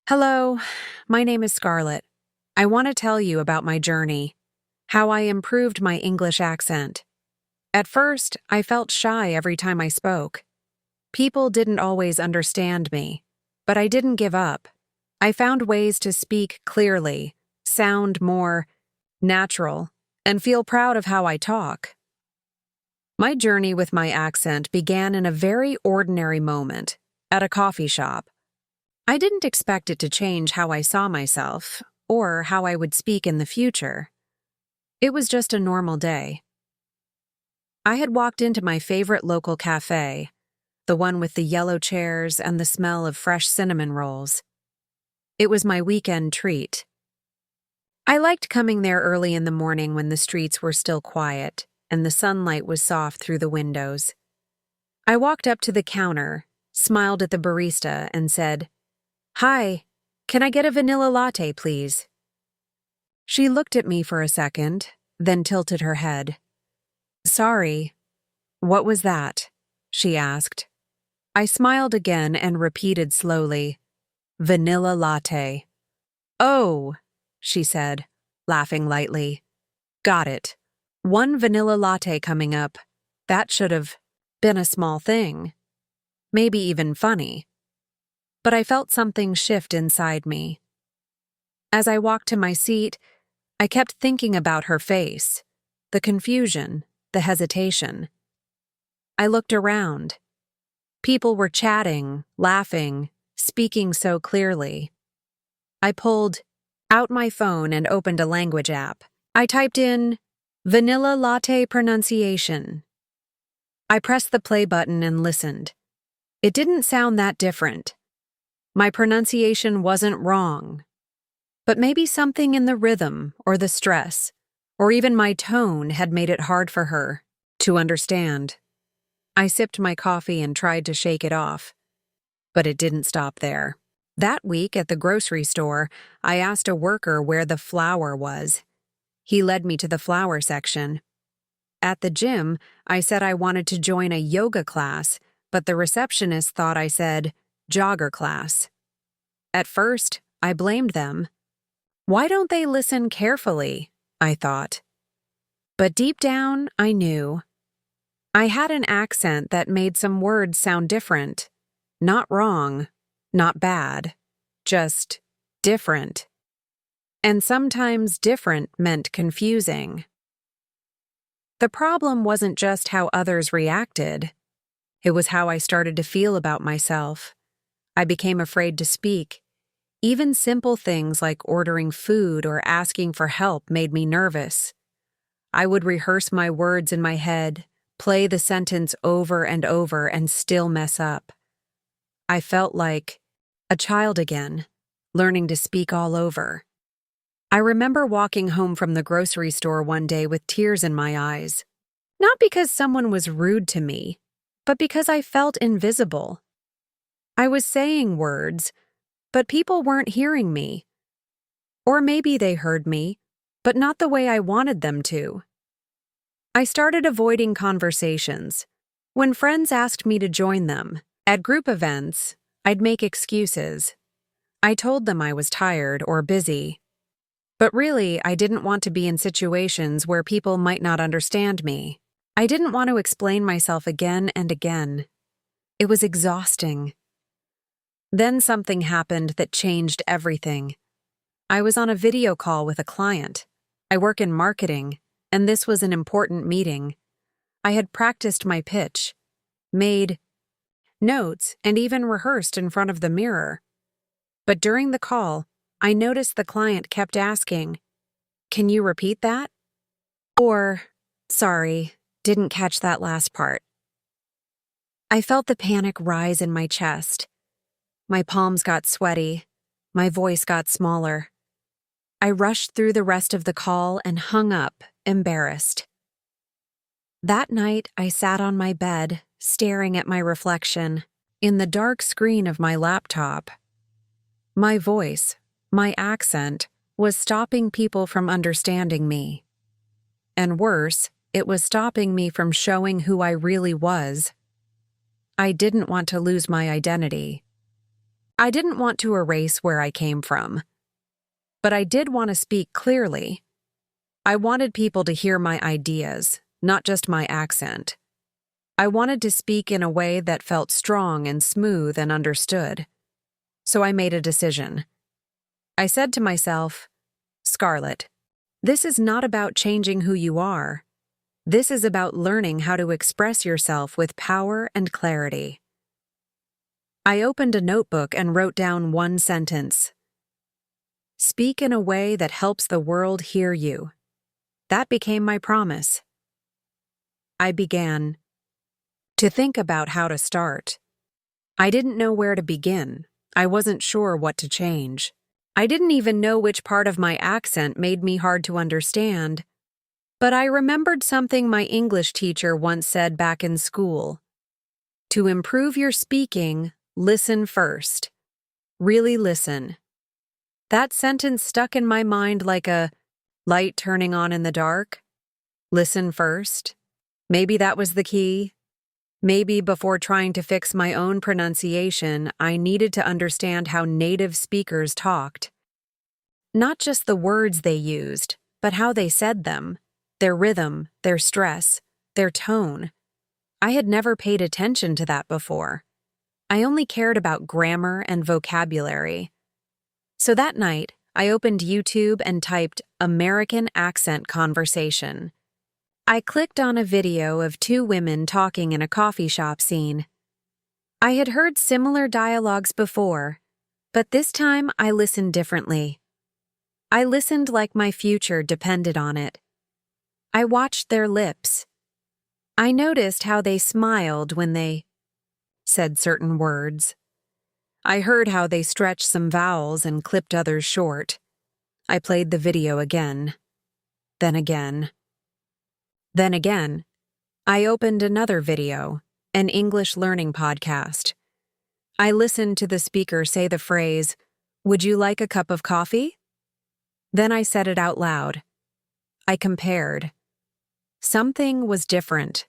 Hello, my name is Scarlett. I want to tell you about my journey, how I improved my English accent. At first, I felt shy every time I spoke. People didn't always understand me, but I didn't give up. I found ways to speak clearly, sound more natural, and feel proud of how I talk. My journey with my accent began in a very ordinary moment, at a coffee shop. I didn't expect it to change how I saw myself, or how I would speak in the future. It was just a normal day. I had walked into my favorite local cafe, the one with the yellow chairs and the smell of fresh cinnamon rolls. It was my weekend treat. I liked coming there early in the morning when the streets were still quiet and the sunlight was soft through the windows. I walked up to the counter, smiled at the barista, and said, "Hi, can I get a vanilla latte, please?" She looked at me for a second, then tilted her head. "Sorry, what was that?" she asked. I smiled again and repeated slowly, "Vanilla latte." "Oh," she said, laughing lightly. "Got it. One vanilla latte coming up. That should have been a small thing. Maybe even funny." But I felt something shift inside me. As I walked to my seat, I kept thinking about her face, the confusion, the hesitation. I looked around. People were chatting, laughing, speaking so clearly. I pulled out my phone and opened a language app. I typed in vanilla latte pronunciation. I pressed the play button and listened. It didn't sound that different. My pronunciation wasn't wrong, but maybe something in the rhythm or the stress, or even my tone had made it hard for her to understand. I sipped my coffee and tried to shake it off, but it didn't stop there. That week at the grocery store, I asked a worker where the flour was. He led me to the flour section. At the gym, I said I wanted to join a yoga class, but the receptionist thought I said jogger class. At first, I blamed them. Why don't they listen carefully? I thought. But deep down, I knew. I had an accent that made some words sound different. Not wrong, not bad, just different. And sometimes different meant confusing. The problem wasn't just how others reacted. It was how I started to feel about myself. I became afraid to speak. Even simple things like ordering food or asking for help made me nervous. I would rehearse my words in my head, play the sentence over and over, and still mess up. I felt like a child again, learning to speak all over. I remember walking home from the grocery store one day with tears in my eyes. Not because someone was rude to me, but because I felt invisible. I was saying words, but people weren't hearing me. Or maybe they heard me, but not the way I wanted them to. I started avoiding conversations. When friends asked me to join them, at group events, I'd make excuses. I told them I was tired or busy. But really, I didn't want to be in situations where people might not understand me. I didn't want to explain myself again and again. It was exhausting. Then something happened that changed everything. I was on a video call with a client. I work in marketing, and this was an important meeting. I had practiced my pitch, made notes, and even rehearsed in front of the mirror. But during the call, I noticed the client kept asking, "Can you repeat that?" Or, "Sorry, didn't catch that last part." I felt the panic rise in my chest. My palms got sweaty. My voice got smaller. I rushed through the rest of the call and hung up, embarrassed. That night, I sat on my bed, staring at my reflection in the dark screen of my laptop. My voice, my accent, was stopping people from understanding me. And worse, it was stopping me from showing who I really was. I didn't want to lose my identity. I didn't want to erase where I came from, but I did want to speak clearly. I wanted people to hear my ideas, not just my accent. I wanted to speak in a way that felt strong and smooth and understood. So I made a decision. I said to myself, Scarlett, this is not about changing who you are. This is about learning how to express yourself with power and clarity. I opened a notebook and wrote down one sentence. Speak in a way that helps the world hear you. That became my promise. I began to think about how to start. I didn't know where to begin. I wasn't sure what to change. I didn't even know which part of my accent made me hard to understand. But I remembered something my English teacher once said back in school. To improve your speaking, listen first. Really listen. That sentence stuck in my mind like a light turning on in the dark. Listen first. Maybe that was the key. Maybe before trying to fix my own pronunciation, I needed to understand how native speakers talked. Not just the words they used, but how they said them, their rhythm, their stress, their tone. I had never paid attention to that before. I only cared about grammar and vocabulary. So that night, I opened YouTube and typed American accent conversation. I clicked on a video of two women talking in a coffee shop scene. I had heard similar dialogues before, but this time I listened differently. I listened like my future depended on it. I watched their lips. I noticed how they smiled when they said certain words. I heard how they stretched some vowels and clipped others short. I played the video again. Then again. Then again, I opened another video, an English learning podcast. I listened to the speaker say the phrase, "Would you like a cup of coffee?" Then I said it out loud. I compared. Something was different.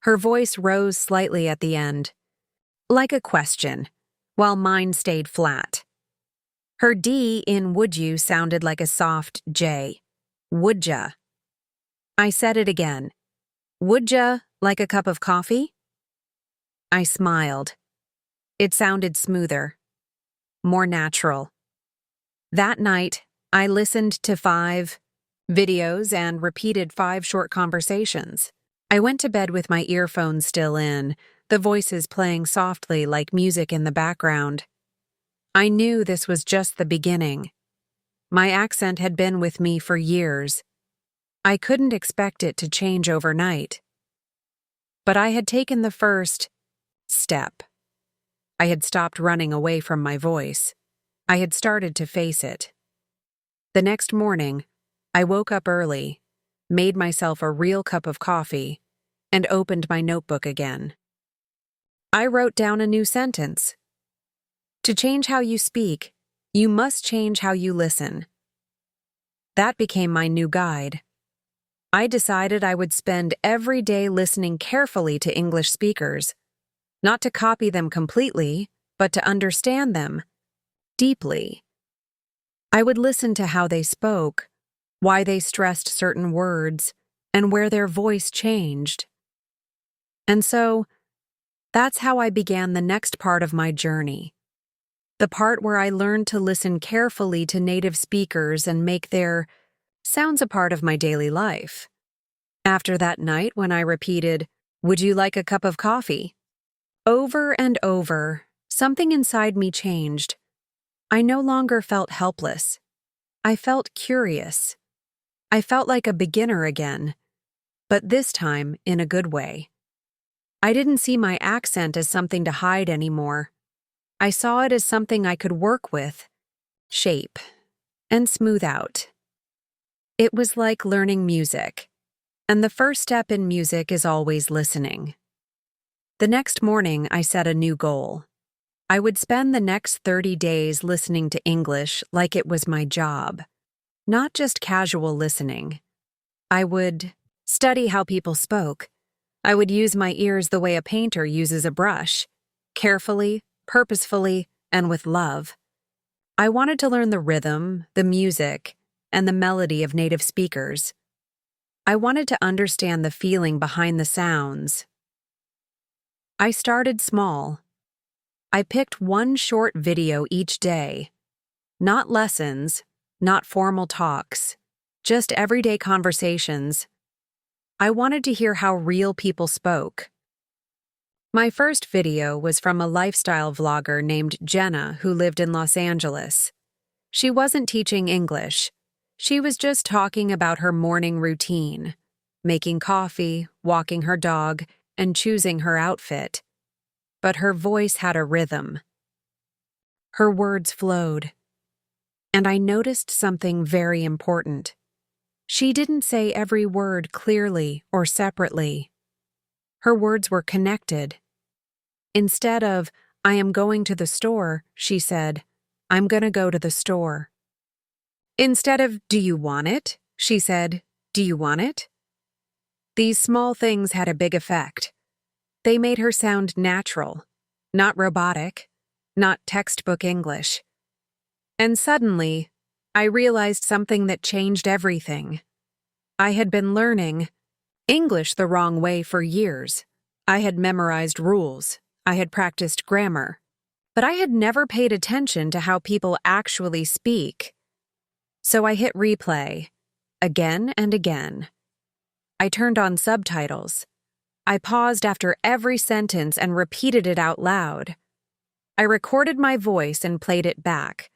Her voice rose slightly at the end, like a question, while mine stayed flat. Her D in would you sounded like a soft J. Would-ya? I said it again. Would-ya like a cup of coffee? I smiled. It sounded smoother, more natural. That night, I listened to 5 videos and repeated 5 short conversations. I went to bed with my earphones still in, the voices playing softly like music in the background. I knew this was just the beginning. My accent had been with me for years. I couldn't expect it to change overnight. But I had taken the first step. I had stopped running away from my voice. I had started to face it. The next morning, I woke up early, made myself a real cup of coffee, and opened my notebook again. I wrote down a new sentence. To change how you speak, you must change how you listen. That became my new guide. I decided I would spend every day listening carefully to English speakers, not to copy them completely, but to understand them deeply. I would listen to how they spoke, why they stressed certain words, and where their voice changed. And so, that's how I began the next part of my journey. The part where I learned to listen carefully to native speakers and make their sounds a part of my daily life. After that night when I repeated, "Would you like a cup of coffee?" over and over, something inside me changed. I no longer felt helpless. I felt curious. I felt like a beginner again, but this time in a good way. I didn't see my accent as something to hide anymore. I saw it as something I could work with, shape, and smooth out. It was like learning music, and the first step in music is always listening. The next morning, I set a new goal. I would spend the next 30 days listening to English like it was my job, not just casual listening. I would study how people spoke. I would use my ears the way a painter uses a brush, carefully, purposefully, and with love. I wanted to learn the rhythm, the music, and the melody of native speakers. I wanted to understand the feeling behind the sounds. I started small. I picked one short video each day. Not lessons, not formal talks, just everyday conversations. I wanted to hear how real people spoke. My first video was from a lifestyle vlogger named Jenna who lived in Los Angeles. She wasn't teaching English. She was just talking about her morning routine, making coffee, walking her dog, and choosing her outfit. But her voice had a rhythm. Her words flowed. And I noticed something very important. She didn't say every word clearly or separately. Her words were connected. Instead of, "I am going to the store," she said, "I'm gonna go to the store." Instead of, "Do you want it?" she said, "Do you want it?" These small things had a big effect. They made her sound natural, not robotic, not textbook English. And suddenly, I realized something that changed everything. I had been learning English the wrong way for years. I had memorized rules. I had practiced grammar. But I had never paid attention to how people actually speak. So I hit replay, again and again. I turned on subtitles. I paused after every sentence and repeated it out loud. I recorded my voice and played it back.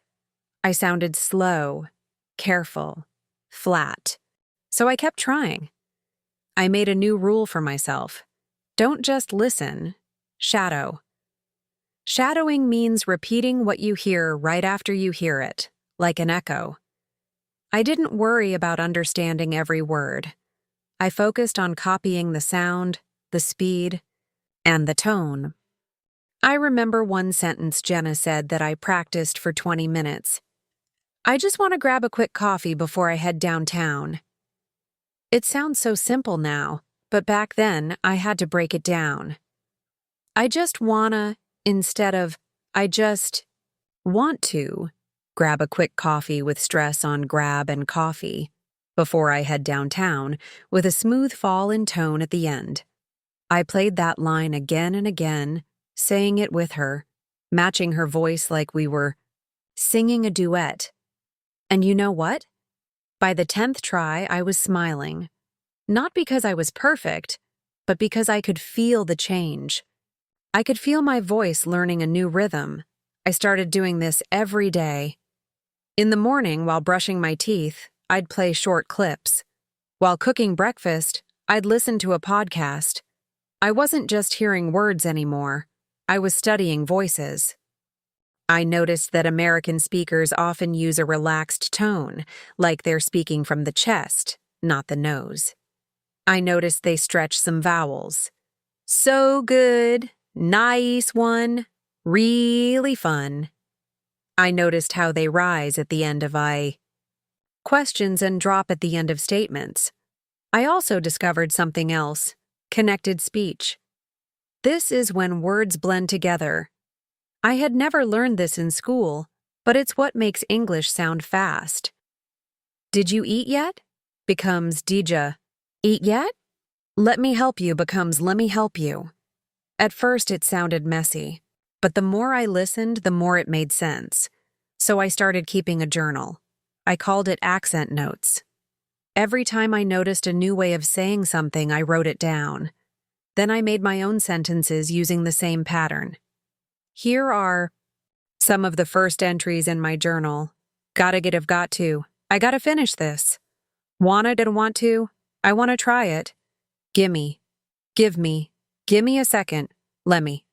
I sounded slow, careful, flat. So I kept trying. I made a new rule for myself. Don't just listen, shadow. Shadowing means repeating what you hear right after you hear it, like an echo. I didn't worry about understanding every word. I focused on copying the sound, the speed, and the tone. I remember one sentence Jenna said that I practiced for 20 minutes. "I just want to grab a quick coffee before I head downtown." It sounds so simple now, but back then I had to break it down. I just wanna, instead of, I just want to, grab a quick coffee with stress on grab and coffee, before I head downtown, with a smooth fall in tone at the end. I played that line again and again, saying it with her, matching her voice like we were singing a duet. And you know what? By the 10th try, I was smiling. Not because I was perfect, but because I could feel the change. I could feel my voice learning a new rhythm. I started doing this every day. In the morning, while brushing my teeth, I'd play short clips. While cooking breakfast, I'd listen to a podcast. I wasn't just hearing words anymore. I was studying voices. I noticed that American speakers often use a relaxed tone, like they're speaking from the chest, not the nose. I noticed they stretch some vowels. So good, nice one, really fun. I noticed how they rise at the end of questions and drop at the end of statements. I also discovered something else, connected speech. This is when words blend together. I had never learned this in school, but it's what makes English sound fast. Did you eat yet? Becomes dija. Eat yet? Let me help you becomes let me help you. At first it sounded messy, but the more I listened, the more it made sense. So I started keeping a journal. I called it accent notes. Every time I noticed a new way of saying something, I wrote it down. Then I made my own sentences using the same pattern. Here are some of the first entries in my journal. Gotta get have got to. I gotta finish this. Wanna didn't want to. I wanna try it. Gimme. Give me. Gimme a second. Lemme.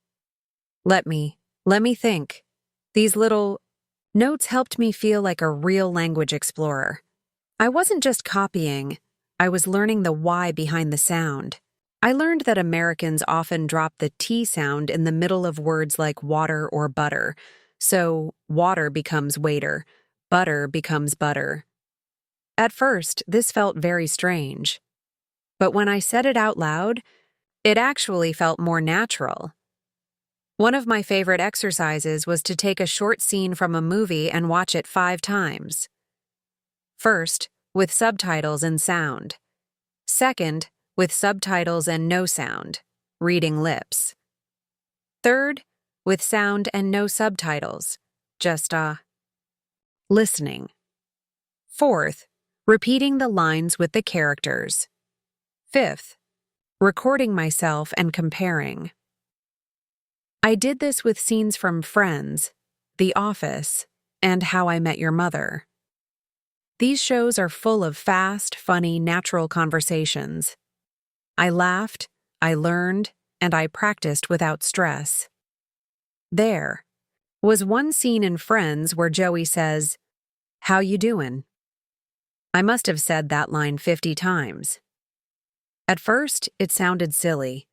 Let me. Let me think. These little notes helped me feel like a real language explorer. I wasn't just copying. I was learning the why behind the sound. I learned that Americans often drop the T sound in the middle of words like water or butter. So water becomes waiter, butter becomes butter. At first, this felt very strange. But when I said it out loud, it actually felt more natural. One of my favorite exercises was to take a short scene from a movie and watch it 5 times. First, with subtitles and sound. Second, with subtitles and no sound, reading lips. Third, with sound and no subtitles, just listening. Fourth, repeating the lines with the characters. Fifth, recording myself and comparing. I did this with scenes from Friends, The Office, and How I Met Your Mother. These shows are full of fast, funny, natural conversations. I laughed, I learned, and I practiced without stress. There was one scene in Friends where Joey says, "How you doin'?" I must have said that line 50 times. At first, it sounded silly,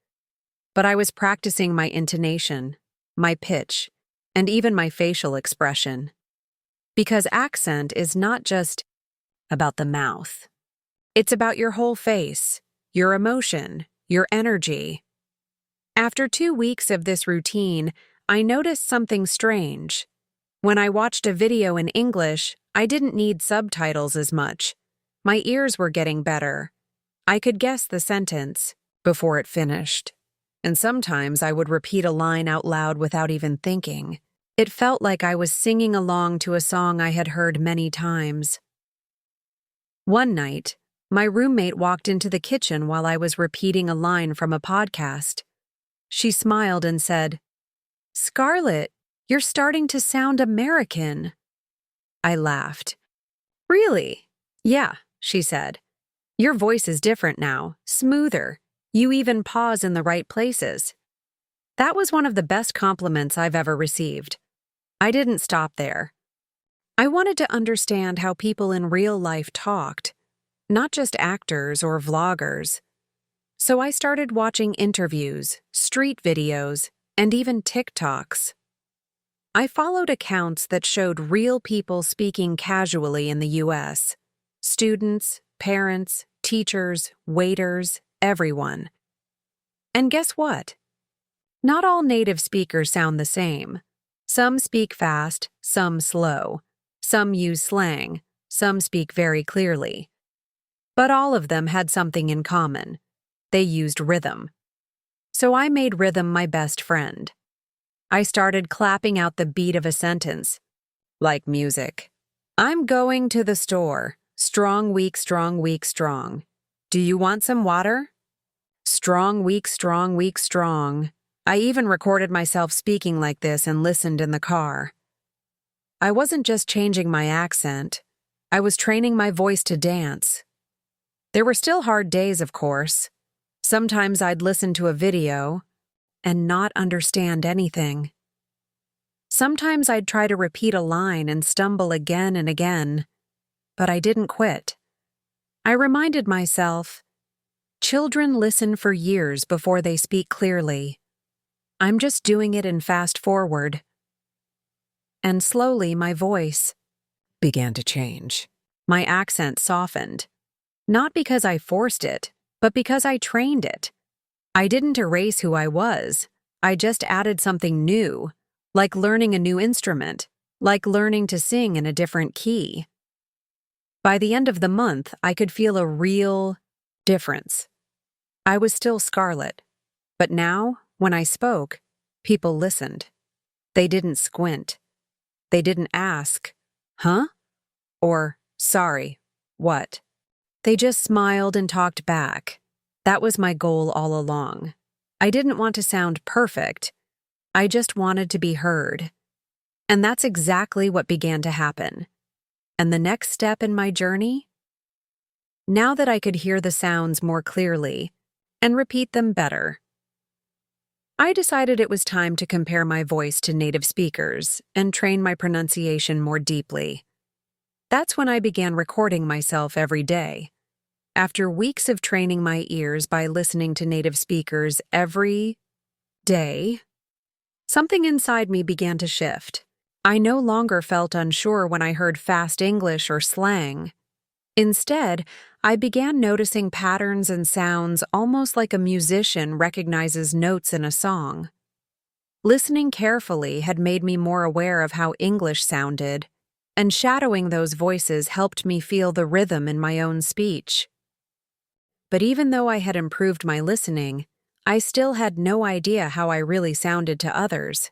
but I was practicing my intonation, my pitch, and even my facial expression. Because accent is not just about the mouth. It's about your whole face, your emotion, your energy. After 2 weeks of this routine, I noticed something strange. When I watched a video in English, I didn't need subtitles as much. My ears were getting better. I could guess the sentence before it finished. And sometimes I would repeat a line out loud without even thinking. It felt like I was singing along to a song I had heard many times. One night, my roommate walked into the kitchen while I was repeating a line from a podcast. She smiled and said, "Scarlett, you're starting to sound American." I laughed. "Really?" "Yeah," she said. "Your voice is different now, smoother. You even pause in the right places." That was one of the best compliments I've ever received. I didn't stop there. I wanted to understand how people in real life talked, not just actors or vloggers. So I started watching interviews, street videos, and even TikToks. I followed accounts that showed real people speaking casually in the US. Students, parents, teachers, waiters, everyone. And guess what? Not all native speakers sound the same. Some speak fast, some slow. Some use slang, some speak very clearly. But all of them had something in common. They used rhythm. So I made rhythm my best friend. I started clapping out the beat of a sentence, like music. "I'm going to the store. Strong, weak, strong, weak, strong. Do you want some water?" Strong, weak, strong, weak, strong. I even recorded myself speaking like this and listened in the car. I wasn't just changing my accent. I was training my voice to dance. There were still hard days, of course. Sometimes I'd listen to a video and not understand anything. Sometimes I'd try to repeat a line and stumble again and again, but I didn't quit. I reminded myself, children listen for years before they speak clearly. I'm just doing it in fast forward. And slowly my voice began to change. My accent softened. Not because I forced it, but because I trained it. I didn't erase who I was. I just added something new, like learning a new instrument, like learning to sing in a different key. By the end of the month, I could feel a real difference. I was still Scarlett, but now, when I spoke, people listened. They didn't squint. They didn't ask, "Huh?" or "Sorry, what?" They just smiled and talked back. That was my goal all along. I didn't want to sound perfect. I just wanted to be heard. And that's exactly what began to happen. And the next step in my journey? Now that I could hear the sounds more clearly and repeat them better, I decided it was time to compare my voice to native speakers and train my pronunciation more deeply. That's when I began recording myself every day. After weeks of training my ears by listening to native speakers every day, something inside me began to shift. I no longer felt unsure when I heard fast English or slang. Instead, I began noticing patterns and sounds almost like a musician recognizes notes in a song. Listening carefully had made me more aware of how English sounded, and shadowing those voices helped me feel the rhythm in my own speech. But even though I had improved my listening, I still had no idea how I really sounded to others.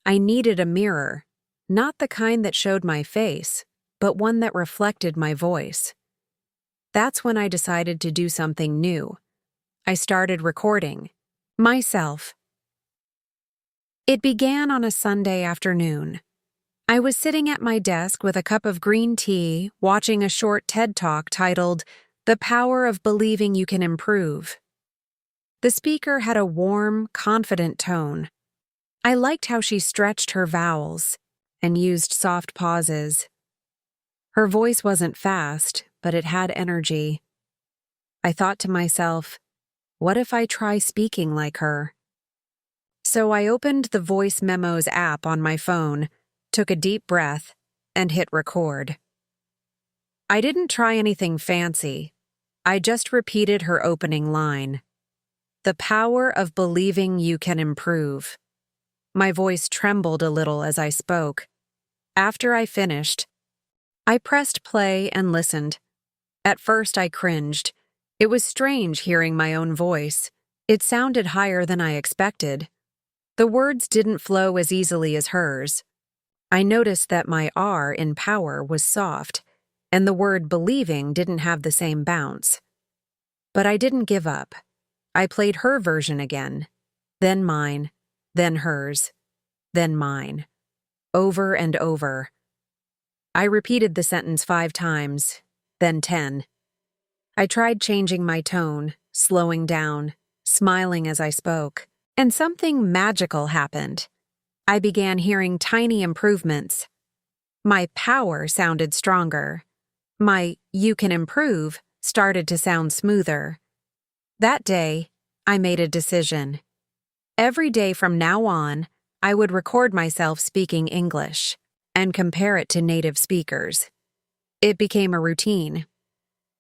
I needed a mirror, not the kind that showed my face, but one that reflected my voice. That's when I decided to do something new. I started recording myself. It began on a Sunday afternoon. I was sitting at my desk with a cup of green tea, watching a short TED Talk titled, "The Power of Believing You Can Improve." The speaker had a warm, confident tone. I liked how she stretched her vowels and used soft pauses. Her voice wasn't fast, but it had energy. I thought to myself, what if I try speaking like her? So I opened the Voice Memos app on my phone, took a deep breath, and hit record. I didn't try anything fancy. I just repeated her opening line. The power of believing you can improve. My voice trembled a little as I spoke. After I finished, I pressed play and listened. At first I cringed. It was strange hearing my own voice. It sounded higher than I expected. The words didn't flow as easily as hers. I noticed that my R in power was soft, and the word believing didn't have the same bounce. But I didn't give up. I played her version again, then mine, then hers, then mine, over and over. I repeated the sentence 5 times, then 10. I tried changing my tone, slowing down, smiling as I spoke, and something magical happened. I began hearing tiny improvements. My power sounded stronger. My "you can improve" started to sound smoother. That day, I made a decision. Every day from now on, I would record myself speaking English and compare it to native speakers. It became a routine.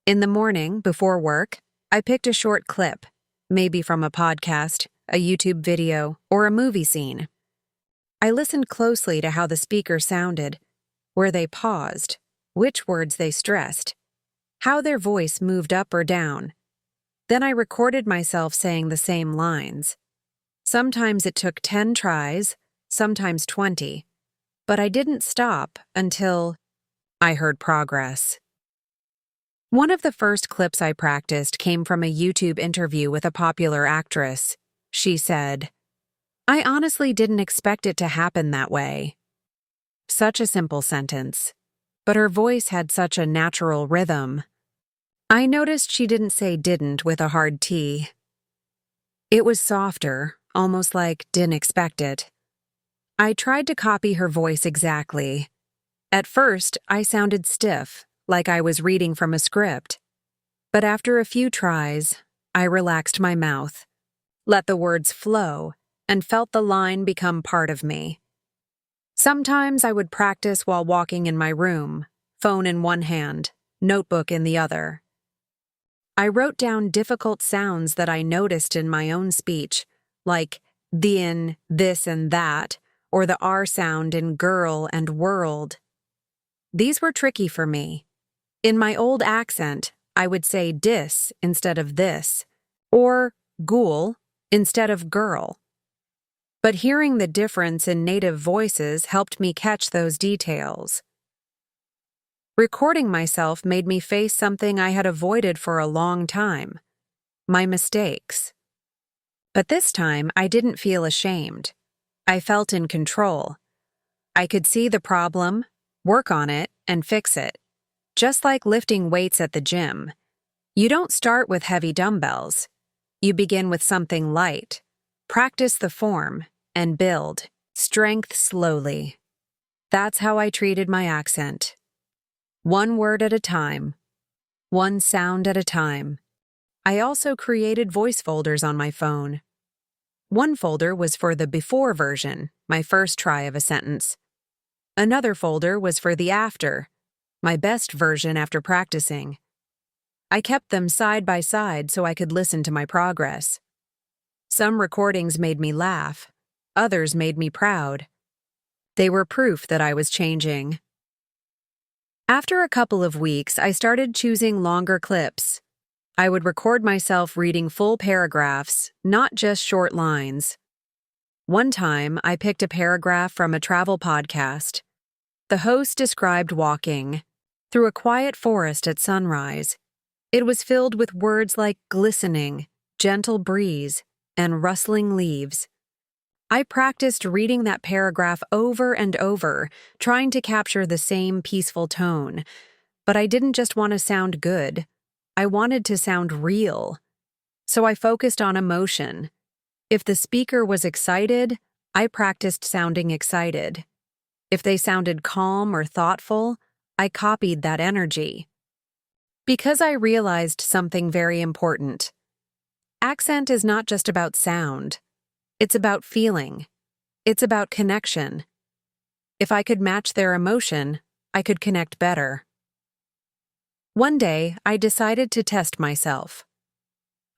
In the morning, before work, I picked a short clip, maybe from a podcast, a YouTube video, or a movie scene. I listened closely to how the speaker sounded, where they paused, which words they stressed, how their voice moved up or down. Then I recorded myself saying the same lines. Sometimes it took 10 tries, sometimes 20, but I didn't stop until I heard progress. One of the first clips I practiced came from a YouTube interview with a popular actress. She said, "I honestly didn't expect it to happen that way." Such a simple sentence, but her voice had such a natural rhythm. I noticed she didn't say didn't with a hard T. It was softer, almost like didn't expect it. I tried to copy her voice exactly. At first, I sounded stiff, like I was reading from a script. But after a few tries, I relaxed my mouth, let the words flow, and felt the line become part of me. Sometimes I would practice while walking in my room, phone in one hand, notebook in the other. I wrote down difficult sounds that I noticed in my own speech, like the in, this and that, or the R sound in girl and world. These were tricky for me. In my old accent, I would say dis instead of this, or ghoul instead of girl. But hearing the difference in native voices helped me catch those details. Recording myself made me face something I had avoided for a long time: my mistakes. But this time, I didn't feel ashamed. I felt in control. I could see the problem, work on it, and fix it. Just like lifting weights at the gym. You don't start with heavy dumbbells. You begin with something light. Practice the form, and build strength slowly. That's how I treated my accent. One word at a time. One sound at a time. I also created voice folders on my phone. One folder was for the before version, my first try of a sentence. Another folder was for the after, my best version after practicing. I kept them side by side so I could listen to my progress. Some recordings made me laugh. others made me proud. They were proof that I was changing. After a couple of weeks, I started choosing longer clips. I would record myself reading full paragraphs, not just short lines. One time, I picked a paragraph from a travel podcast. The host described walking through a quiet forest at sunrise. It was filled with words like glistening, gentle breeze, and rustling leaves. I practiced reading that paragraph over and over, trying to capture the same peaceful tone. But I didn't just want to sound good. I wanted to sound real. So I focused on emotion. If the speaker was excited, I practiced sounding excited. If they sounded calm or thoughtful, I copied that energy. Because I realized something very important. Accent is not just about sound. It's about feeling. It's about connection. If I could match their emotion, I could connect better. One day, I decided to test myself.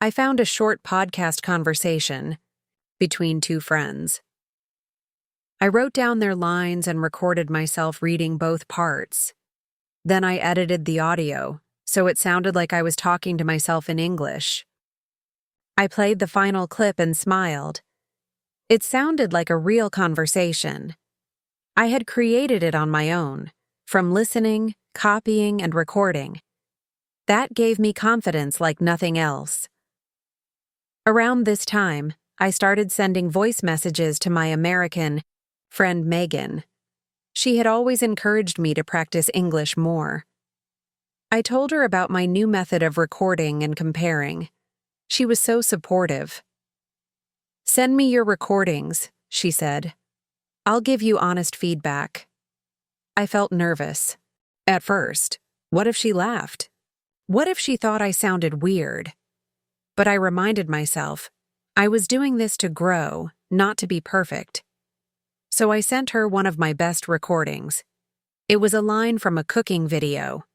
I found a short podcast conversation between two friends. I wrote down their lines and recorded myself reading both parts. Then I edited the audio, so it sounded like I was talking to myself in English. I played the final clip and smiled. It sounded like a real conversation. I had created it on my own, from listening, copying, and recording. That gave me confidence like nothing else. Around this time, I started sending voice messages to my American friend Megan. She had always encouraged me to practice English more. I told her about my new method of recording and comparing. She was so supportive. "Send me your recordings," she said. "I'll give you honest feedback." I felt nervous. At first, what if she laughed? What if she thought I sounded weird? But I reminded myself, I was doing this to grow, not to be perfect. So I sent her one of my best recordings. It was a line from a cooking video.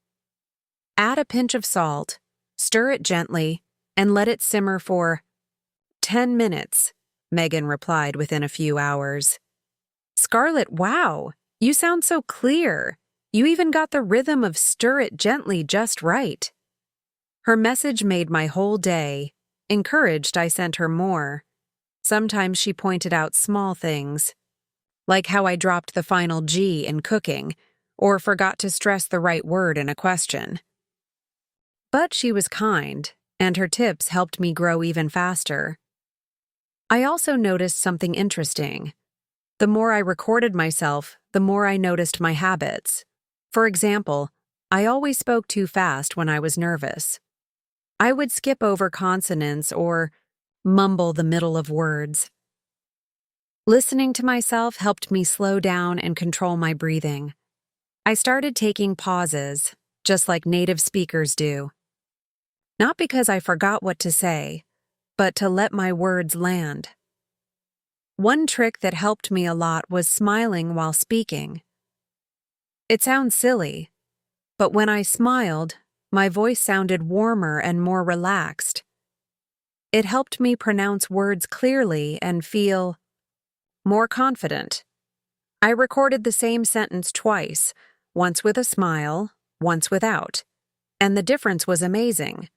"Add a pinch of salt, stir it gently, and let it simmer for 10 minutes, Megan replied within a few hours. "Scarlett, wow, you sound so clear. You even got the rhythm of stir it gently just right." Her message made my whole day. Encouraged, I sent her more. Sometimes she pointed out small things, like how I dropped the final G in cooking, or forgot to stress the right word in a question. But she was kind, and her tips helped me grow even faster. I also noticed something interesting. The more I recorded myself, the more I noticed my habits. For example, I always spoke too fast when I was nervous. I would skip over consonants or mumble the middle of words. Listening to myself helped me slow down and control my breathing. I started taking pauses, just like native speakers do. Not because I forgot what to say, but to let my words land. One trick that helped me a lot was smiling while speaking. It sounds silly, but when I smiled, my voice sounded warmer and more relaxed. It helped me pronounce words clearly and feel more confident. I recorded the same sentence twice, once with a smile, once without, and the difference was amazing.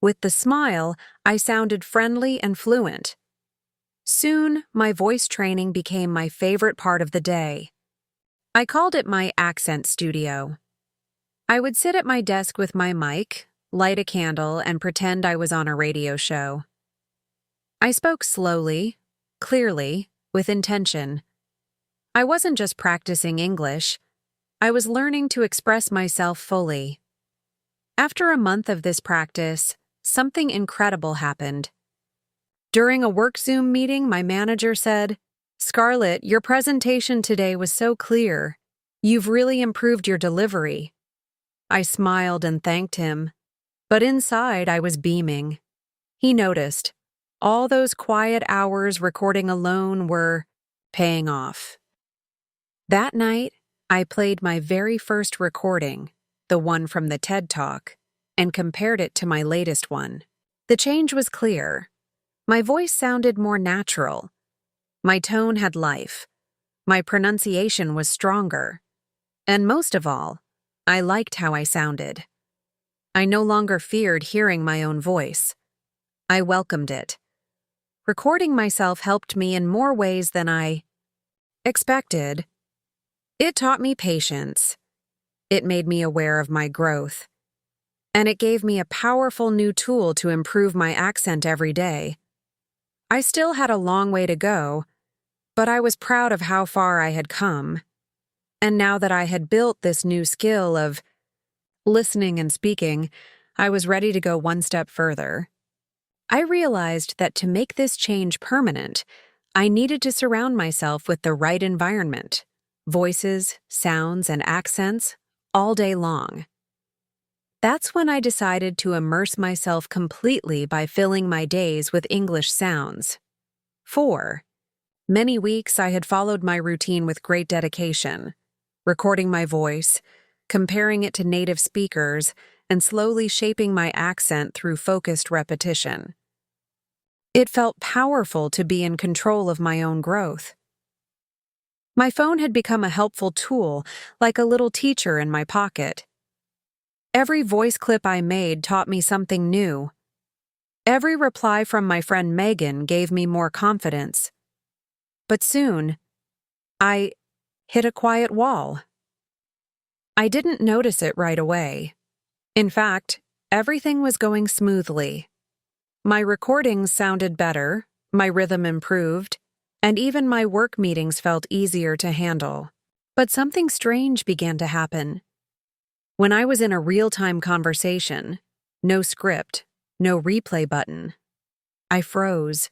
With the smile, I sounded friendly and fluent. Soon, my voice training became my favorite part of the day. I called it my accent studio. I would sit at my desk with my mic, light a candle, and pretend I was on a radio show. I spoke slowly, clearly, with intention. I wasn't just practicing English. I was learning to express myself fully. After a month of this practice, something incredible happened. During a work Zoom meeting, my manager said, "Scarlett, your presentation today was so clear. You've really improved your delivery." I smiled and thanked him, but inside I was beaming. He noticed. All those quiet hours recording alone were paying off. That night, I played my very first recording, the one from the TED Talk, and compared it to my latest one. The change was clear. My voice sounded more natural. My tone had life. My pronunciation was stronger. And most of all, I liked how I sounded. I no longer feared hearing my own voice. I welcomed it. Recording myself helped me in more ways than I expected. It taught me patience. It made me aware of my growth. And it gave me a powerful new tool to improve my accent every day. I still had a long way to go, but I was proud of how far I had come. And now that I had built this new skill of listening and speaking, I was ready to go one step further. I realized that to make this change permanent, I needed to surround myself with the right environment, voices, sounds, and accents, all day long. That's when I decided to immerse myself completely by filling my days with English sounds. For many weeks, I had followed my routine with great dedication, recording my voice, comparing it to native speakers, and slowly shaping my accent through focused repetition. It felt powerful to be in control of my own growth. My phone had become a helpful tool, like a little teacher in my pocket. Every voice clip I made taught me something new. Every reply from my friend Megan gave me more confidence. But soon, I hit a quiet wall. I didn't notice it right away. In fact, everything was going smoothly. My recordings sounded better, my rhythm improved, and even my work meetings felt easier to handle. But something strange began to happen. When I was in a real-time conversation, no script, no replay button, I froze.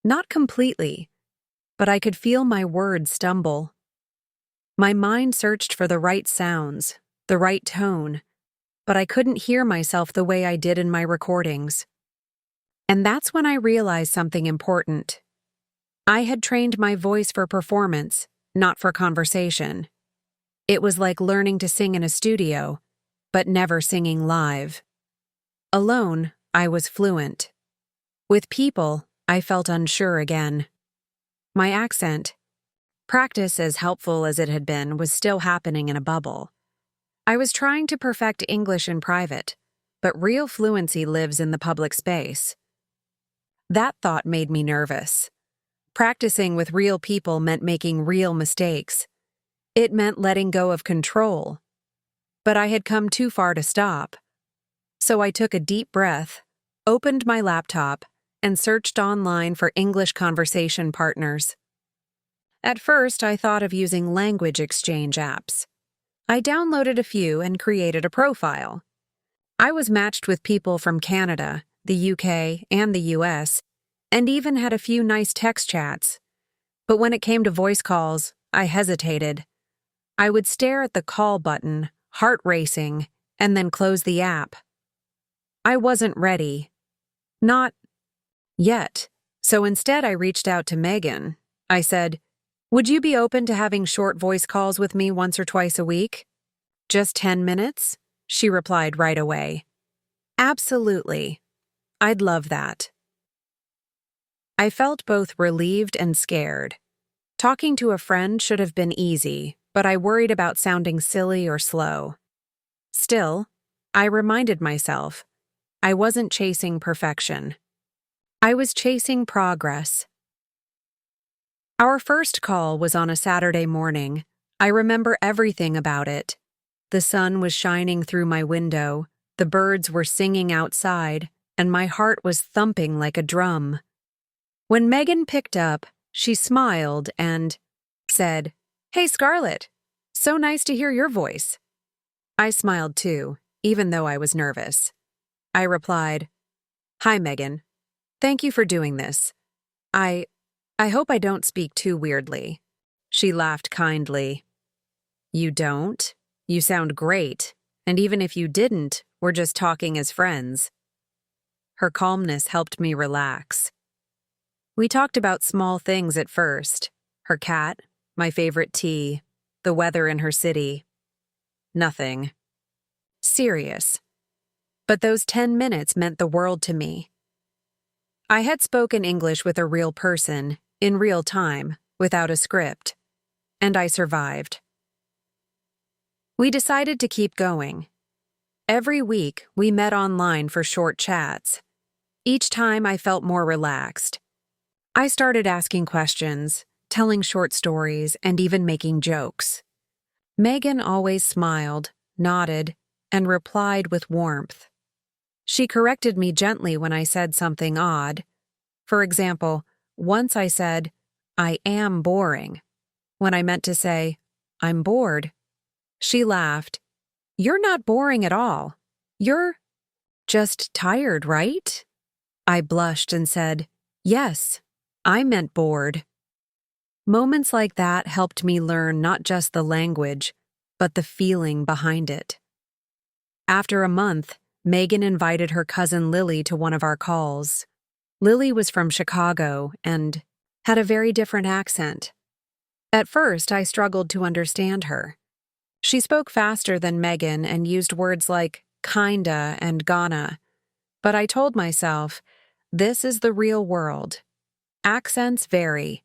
Not completely, but I could feel my words stumble. My mind searched for the right sounds, the right tone, but I couldn't hear myself the way I did in my recordings. And that's when I realized something important. I had trained my voice for performance, not for conversation. It was like learning to sing in a studio, but never singing live. Alone, I was fluent. With people, I felt unsure again. My accent, practice as helpful as it had been, was still happening in a bubble. I was trying to perfect English in private, but real fluency lives in the public space. That thought made me nervous. Practicing with real people meant making real mistakes. It meant letting go of control. But I had come too far to stop. So I took a deep breath, opened my laptop, and searched online for English conversation partners. At first, I thought of using language exchange apps. I downloaded a few and created a profile. I was matched with people from Canada, the UK, and the US, and even had a few nice text chats. But when it came to voice calls, I hesitated. I would stare at the call button, heart racing, and then close the app. I wasn't ready. Not yet. So instead, I reached out to Megan. I said, "Would you be open to having short voice calls with me once or twice a week?" "Just 10 minutes?" She replied right away. "Absolutely. I'd love that." I felt both relieved and scared. Talking to a friend should have been easy, but I worried about sounding silly or slow. Still, I reminded myself, I wasn't chasing perfection. I was chasing progress. Our first call was on a Saturday morning. I remember everything about it. The sun was shining through my window, the birds were singing outside, and my heart was thumping like a drum. When Megan picked up, she smiled and said, "Hey, Scarlett, so nice to hear your voice." I smiled too, even though I was nervous. I replied, "Hi, Megan. Thank you for doing this. I hope I don't speak too weirdly." She laughed kindly. "You don't? You sound great, and even if you didn't, we're just talking as friends." Her calmness helped me relax. We talked about small things at first: her cat, my favorite tea, the weather in her city. Nothing serious. But those 10 minutes meant the world to me. I had spoken English with a real person, in real time, without a script. And I survived. We decided to keep going. Every week, we met online for short chats. Each time I felt more relaxed. I started asking questions, telling short stories, and even making jokes. Megan always smiled, nodded, and replied with warmth. She corrected me gently when I said something odd. For example, once I said, "I am boring," when I meant to say, "I'm bored." She laughed. "You're not boring at all. You're just tired, right?" I blushed and said, "Yes, I meant bored." Moments like that helped me learn not just the language, but the feeling behind it. After a month, Megan invited her cousin Lily to one of our calls. Lily was from Chicago and had a very different accent. At first, I struggled to understand her. She spoke faster than Megan and used words like kinda and gonna. But I told myself, this is the real world. Accents vary.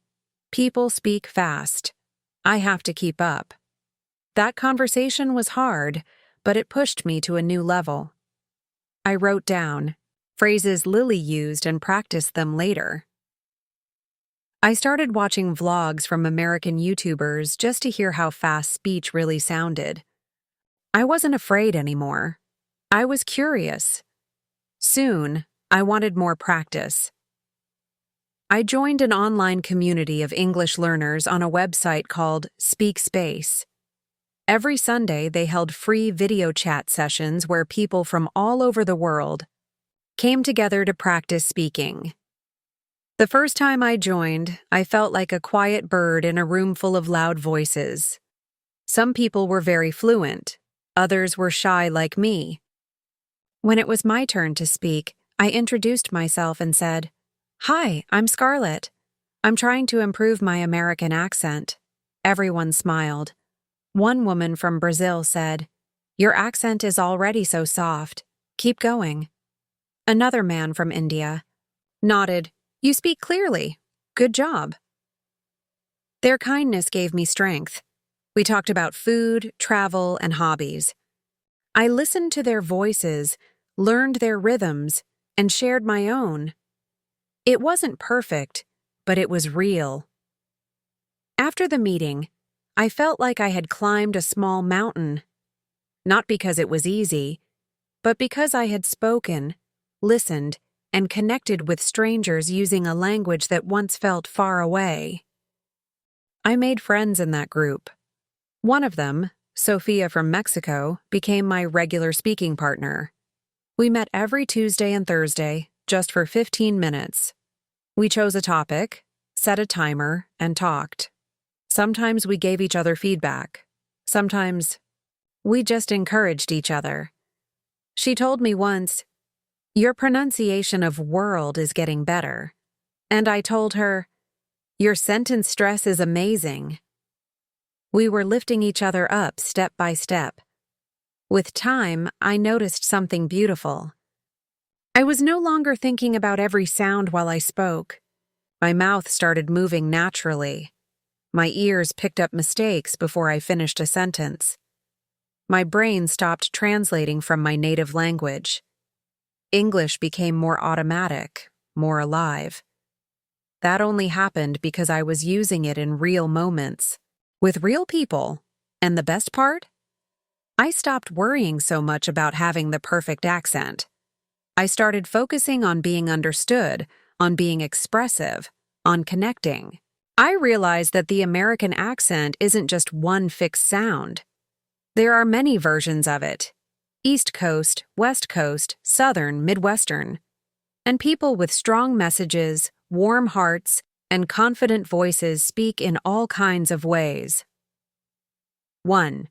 People speak fast. I have to keep up. That conversation was hard, but it pushed me to a new level. I wrote down phrases Lily used and practiced them later. I started watching vlogs from American YouTubers just to hear how fast speech really sounded. I wasn't afraid anymore. I was curious. Soon, I wanted more practice. I joined an online community of English learners on a website called Speak Space. Every Sunday, they held free video chat sessions where people from all over the world came together to practice speaking. The first time I joined, I felt like a quiet bird in a room full of loud voices. Some people were very fluent, others were shy like me. When it was my turn to speak, I introduced myself and said, "Hi, I'm Scarlett. I'm trying to improve my American accent." Everyone smiled. One woman from Brazil said, "Your accent is already so soft. Keep going." Another man from India nodded, "You speak clearly. Good job." Their kindness gave me strength. We talked about food, travel, and hobbies. I listened to their voices, learned their rhythms, and shared my own. It wasn't perfect, but it was real. After the meeting, I felt like I had climbed a small mountain. Not because it was easy, but because I had spoken, listened, and connected with strangers using a language that once felt far away. I made friends in that group. One of them, Sophia from Mexico, became my regular speaking partner. We met every Tuesday and Thursday, just for 15 minutes. We chose a topic, set a timer, and talked. Sometimes we gave each other feedback. Sometimes we just encouraged each other. She told me once, "Your pronunciation of world is getting better." And I told her, "Your sentence stress is amazing." We were lifting each other up step by step. With time, I noticed something beautiful. I was no longer thinking about every sound while I spoke. My mouth started moving naturally. My ears picked up mistakes before I finished a sentence. My brain stopped translating from my native language. English became more automatic, more alive. That only happened because I was using it in real moments, with real people. And the best part? I stopped worrying so much about having the perfect accent. I started focusing on being understood, on being expressive, on connecting. I realized that the American accent isn't just one fixed sound. There are many versions of it. East Coast, West Coast, Southern, Midwestern. And people with strong messages, warm hearts, and confident voices speak in all kinds of ways. 1.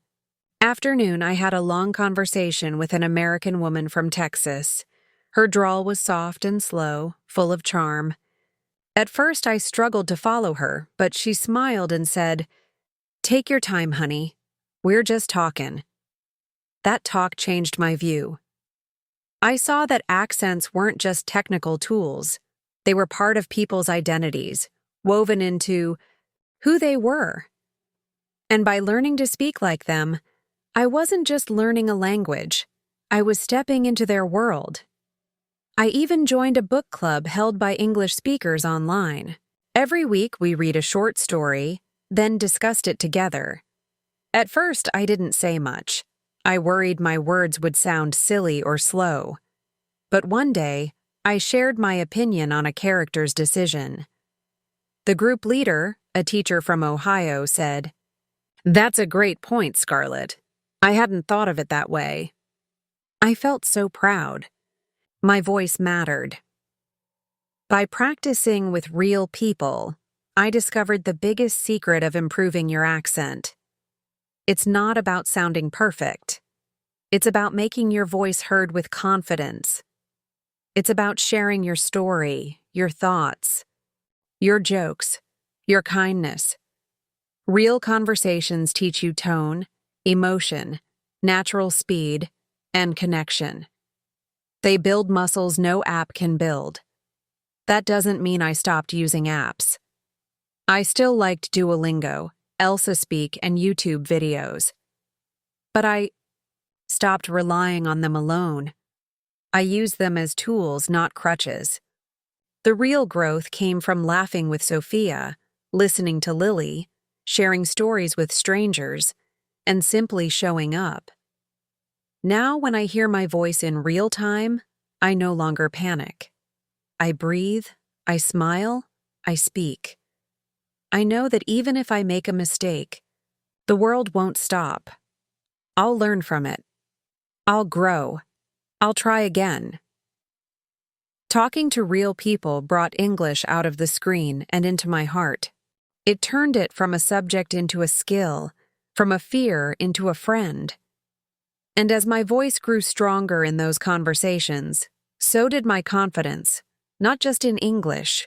Afternoon, I had a long conversation with an American woman from Texas. Her drawl was soft and slow, full of charm. At first, I struggled to follow her, but she smiled and said, "Take your time, honey. We're just talking." That talk changed my view. I saw that accents weren't just technical tools. They were part of people's identities, woven into who they were. And by learning to speak like them, I wasn't just learning a language, I was stepping into their world. I even joined a book club held by English speakers online. Every week we read a short story, then discussed it together. At first, I didn't say much. I worried my words would sound silly or slow. But one day, I shared my opinion on a character's decision. The group leader, a teacher from Ohio, said, "That's a great point, Scarlett. I hadn't thought of it that way." I felt so proud. My voice mattered. By practicing with real people, I discovered the biggest secret of improving your accent. It's not about sounding perfect. It's about making your voice heard with confidence. It's about sharing your story, your thoughts, your jokes, your kindness. Real conversations teach you tone, emotion, natural speed, and connection. They build muscles no app can build. That doesn't mean I stopped using apps. I still liked Duolingo, Elsa Speak, and YouTube videos. But I stopped relying on them alone. I used them as tools, not crutches. The real growth came from laughing with Sophia, listening to Lily, sharing stories with strangers, and simply showing up. Now, when I hear my voice in real time, I no longer panic. I breathe, I smile, I speak. I know that even if I make a mistake, the world won't stop. I'll learn from it. I'll grow. I'll try again. Talking to real people brought English out of the screen and into my heart. It turned it from a subject into a skill, from a fear into a friend. And as my voice grew stronger in those conversations, so did my confidence, not just in English,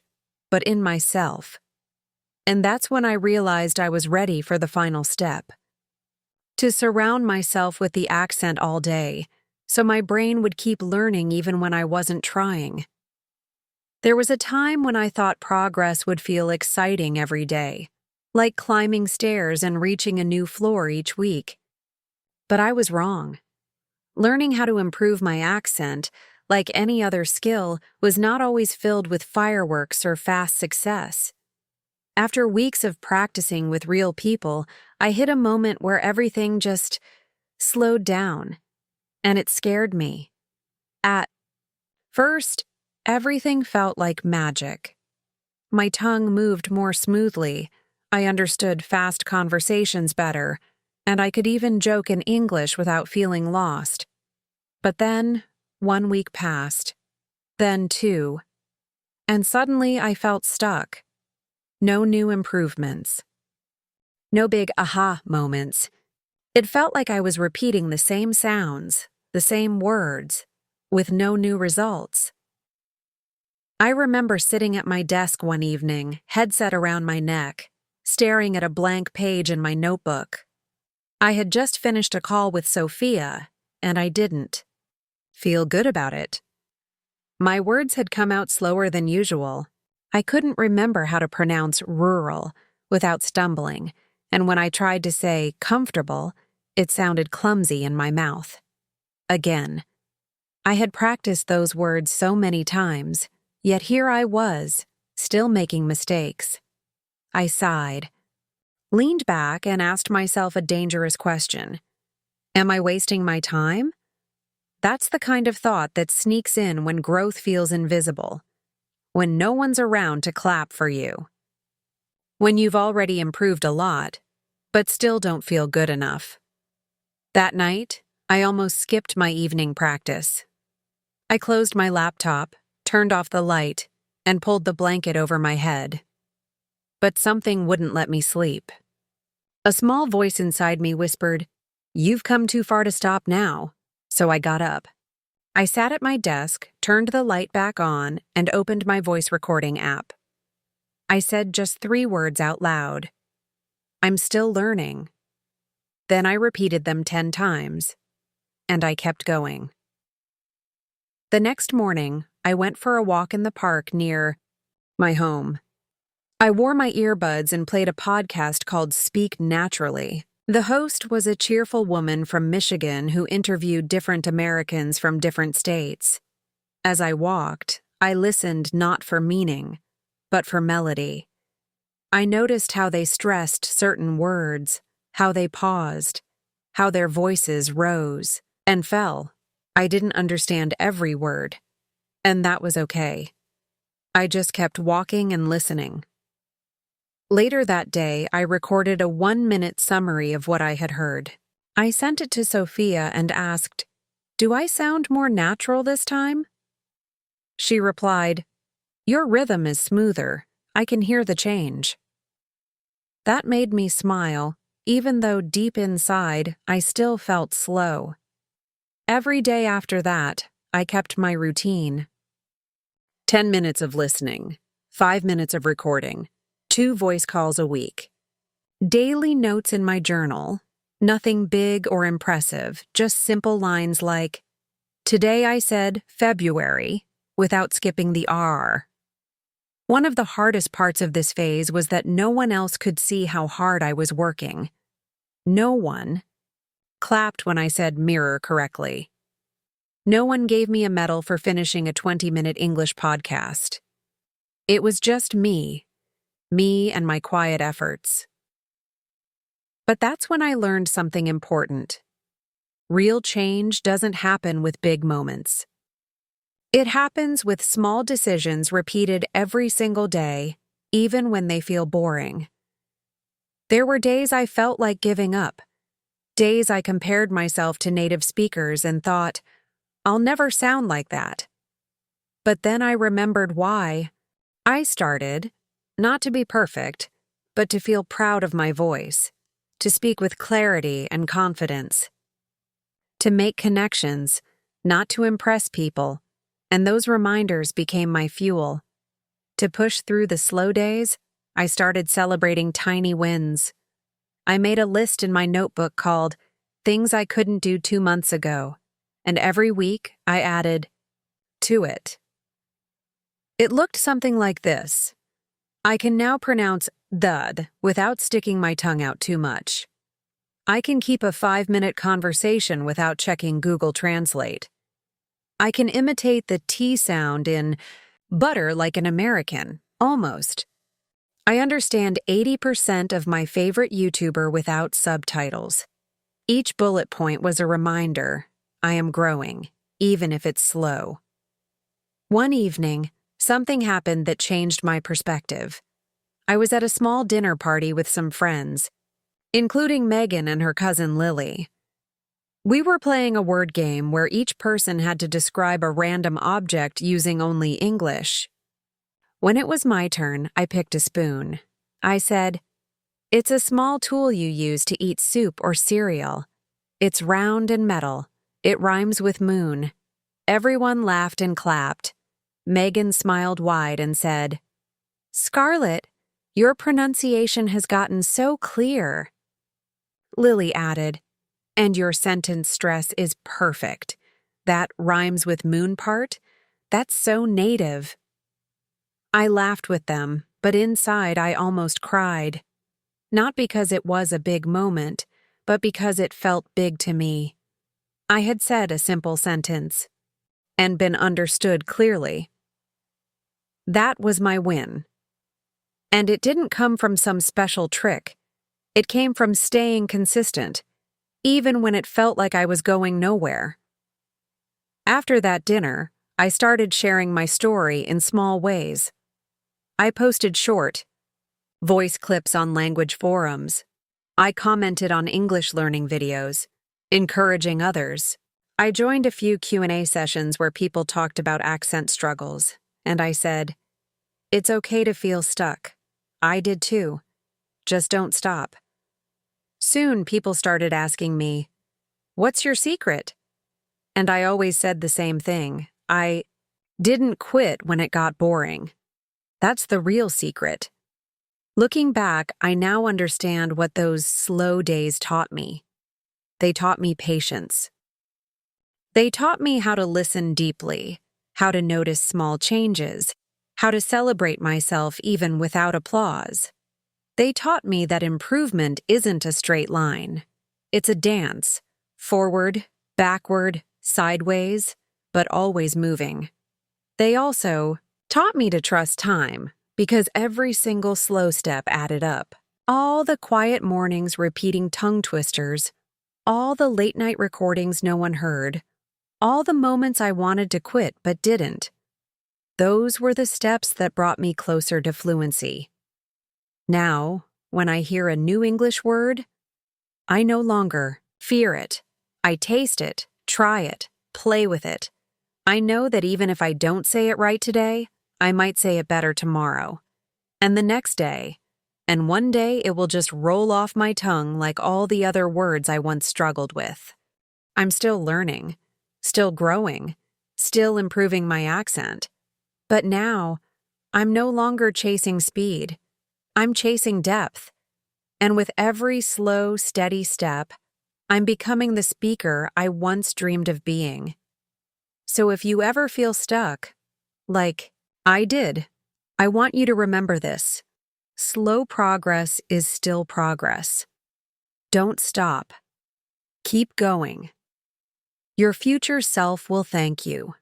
but in myself. And that's when I realized I was ready for the final step. To surround myself with the accent all day, so my brain would keep learning even when I wasn't trying. There was a time when I thought progress would feel exciting every day, like climbing stairs and reaching a new floor each week. But I was wrong. Learning how to improve my accent, like any other skill, was not always filled with fireworks or fast success. After weeks of practicing with real people, I hit a moment where everything just slowed down, and it scared me. At first, everything felt like magic. My tongue moved more smoothly, I understood fast conversations better, and I could even joke in English without feeling lost. But then, 1 week passed, then 2, and suddenly I felt stuck. No new improvements. No big aha moments. It felt like I was repeating the same sounds, the same words, with no new results. I remember sitting at my desk one evening, headset around my neck, staring at a blank page in my notebook. I had just finished a call with Sophia, and I didn't feel good about it. My words had come out slower than usual. I couldn't remember how to pronounce rural without stumbling, and when I tried to say comfortable, it sounded clumsy in my mouth. Again. I had practiced those words so many times, yet here I was, still making mistakes. I sighed, leaned back, and asked myself a dangerous question. Am I wasting my time? That's the kind of thought that sneaks in when growth feels invisible, when no one's around to clap for you, when you've already improved a lot, but still don't feel good enough. That night, I almost skipped my evening practice. I closed my laptop, turned off the light, and pulled the blanket over my head. But something wouldn't let me sleep. A small voice inside me whispered, "You've come too far to stop now." So I got up. I sat at my desk, turned the light back on, and opened my voice recording app. I said just 3 words out loud. I'm still learning. Then I repeated them 10 times, and I kept going. The next morning, I went for a walk in the park near my home. I wore my earbuds and played a podcast called Speak Naturally. The host was a cheerful woman from Michigan who interviewed different Americans from different states. As I walked, I listened not for meaning, but for melody. I noticed how they stressed certain words, how they paused, how their voices rose and fell. I didn't understand every word, and that was okay. I just kept walking and listening. Later that day, I recorded a 1-minute summary of what I had heard. I sent it to Sophia and asked, "Do I sound more natural this time?" She replied, "Your rhythm is smoother. I can hear the change." That made me smile, even though deep inside I still felt slow. Every day after that, I kept my routine. 10 minutes of listening, 5 minutes of recording, 2 voice calls a week. Daily notes in my journal, nothing big or impressive, just simple lines like, "Today I said February," without skipping the R. One of the hardest parts of this phase was that no one else could see how hard I was working. No one clapped when I said mirror correctly. No one gave me a medal for finishing a 20-minute English podcast. It was just me and my quiet efforts. But that's when I learned something important. Real change doesn't happen with big moments. It happens with small decisions repeated every single day, even when they feel boring. There were days I felt like giving up, days I compared myself to native speakers and thought, "I'll never sound like that." But then I remembered why. I started, not to be perfect, but to feel proud of my voice, to speak with clarity and confidence, to make connections, not to impress people, and those reminders became my fuel. To push through the slow days, I started celebrating tiny wins. I made a list in my notebook called Things I Couldn't Do 2 months ago, and every week I added to it. It looked something like this. I can now pronounce "thud" without sticking my tongue out too much. I can keep a 5-minute conversation without checking Google Translate. I can imitate the T sound in butter like an American, almost. I understand 80% of my favorite YouTuber without subtitles. Each bullet point was a reminder, I am growing, even if it's slow. One evening, something happened that changed my perspective. I was at a small dinner party with some friends, including Megan and her cousin Lily. We were playing a word game where each person had to describe a random object using only English. When it was my turn, I picked a spoon. I said, "It's a small tool you use to eat soup or cereal. It's round and metal. It rhymes with moon." Everyone laughed and clapped. Megan smiled wide and said, "Scarlett, your pronunciation has gotten so clear." Lily added, "And your sentence stress is perfect. That rhymes with moon part? That's so native." I laughed with them, but inside I almost cried. Not because it was a big moment, but because it felt big to me. I had said a simple sentence and been understood clearly. That was my win. And it didn't come from some special trick. It came from staying consistent, even when it felt like I was going nowhere. After that dinner, I started sharing my story in small ways. I posted short voice clips on language forums. I commented on English learning videos, encouraging others. I joined a few Q&A sessions where people talked about accent struggles, and I said, "It's okay to feel stuck. I did too. Just don't stop." Soon people started asking me, "What's your secret?" And I always said the same thing. I didn't quit when it got boring. That's the real secret. Looking back, I now understand what those slow days taught me. They taught me patience. They taught me how to listen deeply, how to notice small changes, how to celebrate myself even without applause. They taught me that improvement isn't a straight line. It's a dance, forward, backward, sideways, but always moving. They also taught me to trust time, because every single slow step added up. All the quiet mornings repeating tongue twisters, all the late-night recordings no one heard, all the moments I wanted to quit but didn't. Those were the steps that brought me closer to fluency. Now, when I hear a new English word, I no longer fear it. I taste it, try it, play with it. I know that even if I don't say it right today, I might say it better tomorrow, and the next day, and one day it will just roll off my tongue like all the other words I once struggled with. I'm still learning, still growing, still improving my accent. But now, I'm no longer chasing speed. I'm chasing depth. And with every slow, steady step, I'm becoming the speaker I once dreamed of being. So if you ever feel stuck, like I did, I want you to remember this. Slow progress is still progress. Don't stop. Keep going. Your future self will thank you.